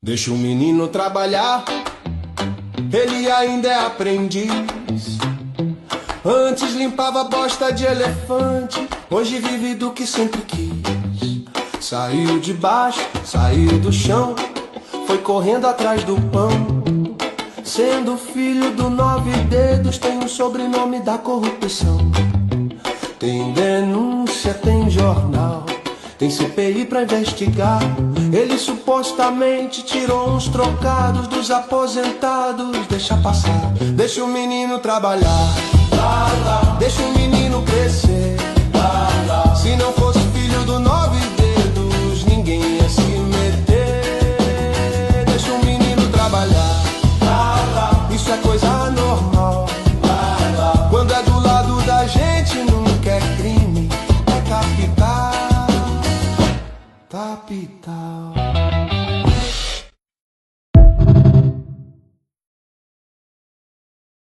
Deixa o menino trabalhar, ele ainda é aprendiz. Antes limpava bosta de elefante, hoje vive do que sempre quis. Saiu de baixo, saiu do chão, foi correndo atrás do pão. Sendo filho do 9 dedos, tem o sobrenome da corrupção. Tem denúncia, tem jornal, tem CPI pra investigar. Ele supostamente tirou uns trocados dos aposentados. Deixa passar, deixa o menino trabalhar. Deixa o menino